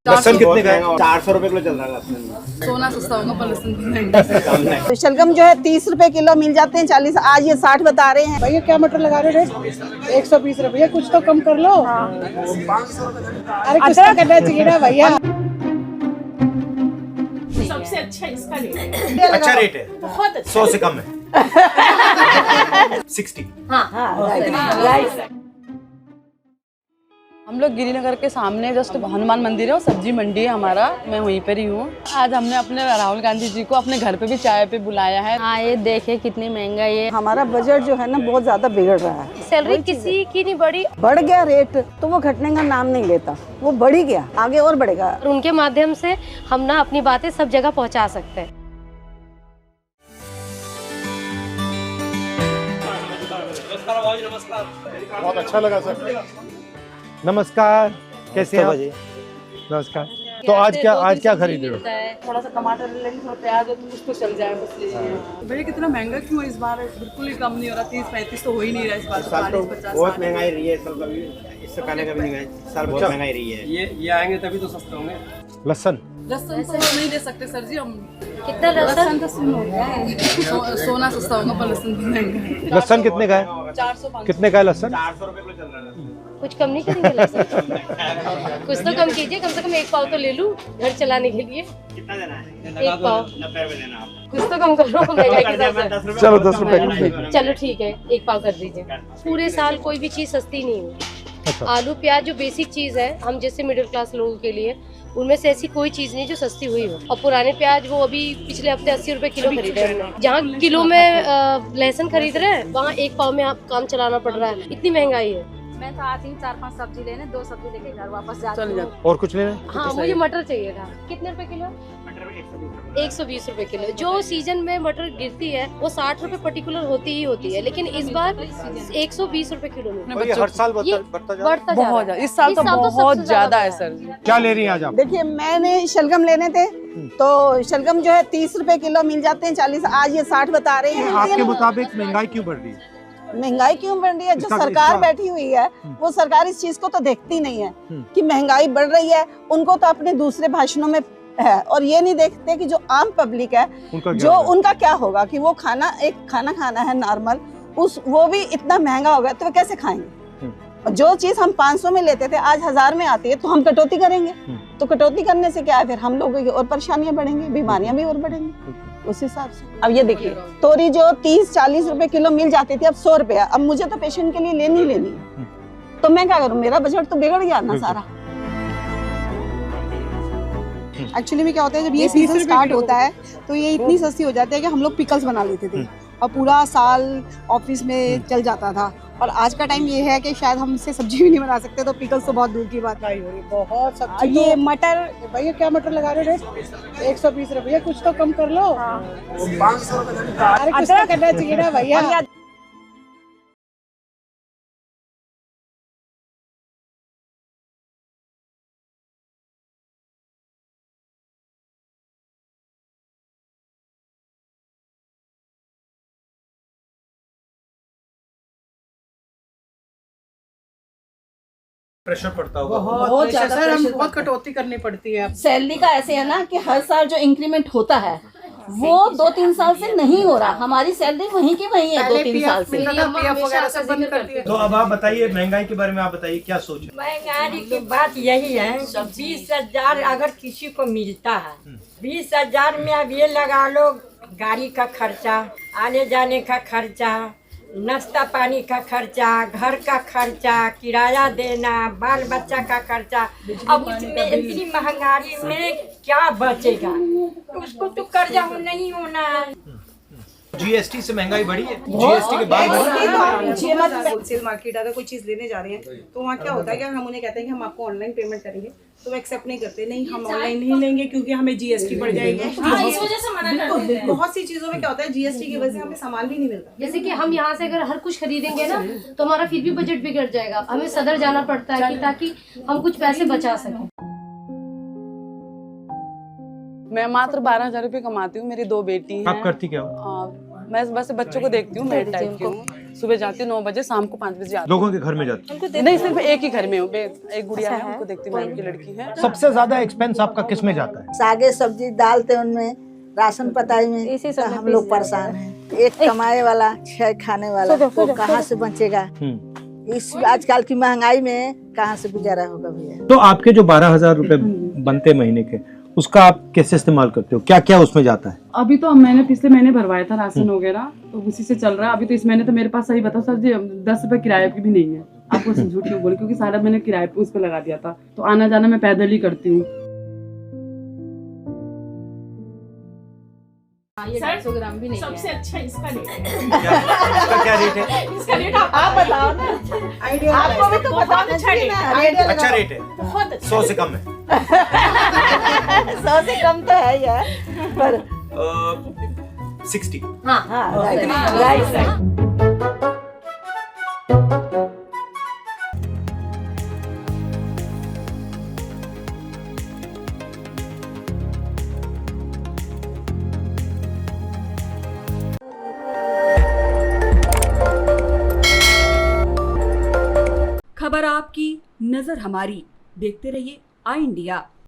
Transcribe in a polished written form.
लहसुन कितने का है? 400 रुपए किलो चल रहा है लहसुन। सोना सस्ता होगा पर लहसुन महंगा। शलगम जो है 30 रुपए किलो मिल जाते हैं, 40 आज ये 60 बता रहे हैं। भैया क्या मटर लगा रहे हो रेट? 120 रुपये, कुछ तो कम कर लो। अरे कुछ तो करना चाहिए ना भैया। सबसे अच्छा इसका रेट है। अच्छा रेट है, बहुत अच्छा। 100 से कम है। 60। हम लोग गिरिनगर के सामने जस्ट हनुमान मंदिर है और सब्जी मंडी है हमारा, मैं वहीं पर ही हूँ। आज हमने अपने राहुल गांधी जी को अपने घर पे भी चाय पे बुलाया है। हाँ, ये देखे कितनी महंगाई है। हमारा बजट जो है ना बहुत ज्यादा बिगड़ रहा है। सैलरी किसी की नहीं बढ़ी बढ़ गया रेट तो वो घटने का नाम नहीं लेता, वो बढ़ ही गया, आगे और बढ़ेगा। और उनके माध्यम से हम ना अपनी बातें सब जगह पहुंचा सकते हैं। बहुत अच्छा लगा सर। नमस्कार, कैसे हैं आप? नमस्कार। तो आज क्या खरीद रहे हो? थोड़ा सा टमाटर ले लेंगे, थोड़ा प्याज हो तो कुछ तो चल जाए बस लीजिए। भैया कितना महंगा क्यों है इस बार? बिल्कुल ही कम नहीं हो रहा, 30-35 तो हो ही नहीं रहा इस बार। साल तो 40-50 बहुत महंगाई रही है, साल कभी इससे पहले कभी नहीं गए, साल बहुत महंगाई रही है। ये आएंगे तभी तो सस्ते होंगे। लहसुन लहसुन तो नहीं दे सकते सर जी हम। कितना लहसुन? तो सुन हो गया है। सोना सस्ता होगा पर लहसुन महंगा। लहसुन कितने का है? 400-500 कितने का है लहसुन? 400 रुपए किलो चल रहा है। कुछ कम नहीं करेंगे लहसुन? कुछ तो कम कीजिए, कम से कम 1 पाव तो ले लूं घर चलाने के लिए। कितना देना है? 1 पाव 90 रुपए देना आप। कुछ तो कम करो महंगाई के हिसाब से। चलो 10 रुपए। चलो ठीक है, 1 पाव कर दीजिए। पूरे साल कोई भी चीज सस्ती नहीं हुई। अच्छा। आलू प्याज जो बेसिक चीज है हम जैसे मिडिल क्लास लोगों के लिए, उनमें से ऐसी कोई चीज नहीं जो सस्ती हुई हो। और पुराने प्याज वो अभी पिछले हफ्ते 80 रुपए किलो खरीदे हमने। जहाँ किलो में लहसुन खरीद रहे हैं वहाँ 1 पाव में आप काम चलाना पड़ रहा है, इतनी महंगाई है। मैं तो आती हूँ 4-5 सब्जी लेने, 2 सब्जी लेके घर वापस जाती हूँ। और कुछ लेना? हाँ, मुझे मटर चाहिए था। कितने रुपए किलो? 120 रुपए किलो। जो सीजन में मटर गिरती है वो 60 रुपए पर्टिकुलर होती ही होती है, लेकिन इस बार 120 रुपए किलो में और ये हर साल ये बढ़ता जा रहा है। बढ़ता जा रहा बहुत है। ज्यादा इस साल तो बहुत सबसे ज्यादा है बढ़ा सर जी। क्या ले रही हैं आज आप? देखिए मैंने शलगम लेने थे तो शलगम जो है 30 रुपए किलो मिल जाते हैं, 40 आज ये 60 बता रहे हैं। आपके मुताबिक महंगाई क्यों बढ़ रही है? महंगाई क्यों बढ़ रही है? जो इसका- सरकार इसका- बैठी हुई है वो सरकार इस चीज को तो देखती नहीं है कि महंगाई बढ़ रही है। उनको तो अपने दूसरे भाषणों में है और ये नहीं देखते कि जो आम पब्लिक है उनका क्या होगा, कि वो खाना खाना है नॉर्मल, वो भी इतना महंगा हो गया तो वो कैसे खाएंगे? और जो चीज हम 500 में लेते थे आज 1000 में आती है तो हम कटौती करेंगे। तो कटौती करने से क्या है, फिर हम लोगों की और परेशानियां बढ़ेंगी, बीमारियां भी और बढ़ेंगी उस हिसाब से। अब ये देखिए तोरी जो 30-40 रुपए किलो मिल जाती थी अब 100 रुपया। अब मुझे तो पेशेंट के लिए लेनी है तो मैं क्या करूँ? मेरा बजट तो बिगड़ गया ना सारा। एक्चुअली में क्या होता है, जब ये सीजन स्टार्ट होता है तो ये इतनी सस्ती हो जाती है कि हम लोग पिकल्स बना लेते थे और पूरा साल ऑफिस में चल जाता था। और आज का टाइम ये है कि शायद हम इससे सब्जी भी नहीं बना सकते, तो पिकल्स तो बहुत दूर की बात नहीं हो रही। बहुत सब्जी ये मटर, भैया क्या मटर लगा रहे हो रेट? 120 रुपये, कुछ तो कम कर लो। अरे कुछ तो करना चाहिए ना भैया। प्रेशर पड़ता होगा। बहुत ज्यादा सर, हम बहुत कटौती करनी पड़ती है। सैलरी का ऐसे है ना कि हर साल जो इंक्रीमेंट होता है वो 2-3 साल से नहीं हो रहा। हमारी सैलरी वहीं की वहीं है 2-3 साल से। PF वगैरह सब बंद कर दिया। तो अब आप बताइए महंगाई के बारे में, आप बताइए क्या सोच है? महंगाई की बात यही है, 20,000 अगर किसी को मिलता है, 20,000 में अब ये लगा लो गाड़ी का खर्चा, आने जाने का खर्चा, नाश्ता पानी का खर्चा, घर का खर्चा, किराया देना, बाल बच्चा का खर्चा। अब उसमें इतनी महंगाई में क्या बचेगा? उसको तो कर्जा नहीं होना है। जीएसटी से महंगाई बढ़ी है? जीएसटी के बाद बढ़ी है? होलसेल मार्केट अगर कोई चीज लेने जा रहे हैं तो वहाँ क्या होता है कि हम उन्हें कहते हैं कि हम आपको ऑनलाइन पेमेंट करेंगे तो वो एक्सेप्ट नहीं करते। नहीं, हम ऑनलाइन नहीं लेंगे क्योंकि हमें जीएसटी पड़ जाएगी। इस वजह से मना करते हैं। बहुत सी चीजों में क्या होता है, जीएसटी की वजह से हमें सामान भी नहीं मिलता। जैसे कि हम यहाँ से अगर हर कुछ खरीदेंगे ना तो हमारा फिर भी बजट बिगड़ जाएगा। हमें सदर जाना पड़ता है कि ताकि हम कुछ पैसे बचा सकें। मैं मात्र 12,000 रुपये कमाती हूँ, मेरी 2 बेटी हैं। आप करती क्या हो? मैं बस बच्चों को देखती हूँ, मेड टाइप की हूँ। सुबह जाती हूँ 9 बजे, शाम को 5 बजे आती लोगों के घर में जाती है? हूँ। नहीं, सिर्फ एक ही घर में हूँ, एक गुड़िया है, उनको देखती हूँ, मैम की लड़की है। सबसे ज्यादा एक्सपेंस आपका किस में जाता है? सागे सब्जी डालते उनमें, राशन पताई में, इसी तो सब में हम लोग पीस परेशान हैं। एक कमाए वाला 6 खाने वाला, वो कहाँ से बचेगा? इस आजकल की महंगाई में कहाँ से गुजारा होगा भैया? तो आपके जो 12,000 रुपए बनते महीने के, उसका आप कैसे इस्तेमाल करते हो? क्या क्या उसमें जाता है? अभी तो मैंने पिछले महीने भरवाया था राशन वगैरह, तो उसी से चल रहा है। अभी तो इस महीने तो मेरे पास, सही बताओ सर जी, 10 रुपए किराए की भी नहीं है। आपको झूठ क्यों बोले, क्योंकि सारा मैंने किराए पे उस पर लगा दिया था, तो आना जाना मैं पैदल ही करती हूँ। 150 ग्राम भी नहीं सबसे है। अच्छा इसका रेट है। इसका क्या रेट है? इसका रेट आप बताओ ना, आइडिया आपको भी तो बताना अच्छा चाहिए रेट ना, आइडिया अच्छा लगाओ। रेट है, बहुत अच्छा 100 से कम है। 100 से कम तो है यार, पर 60। हाँ राइट। खबर आपकी, नजर हमारी। देखते रहिए आई इंडिया।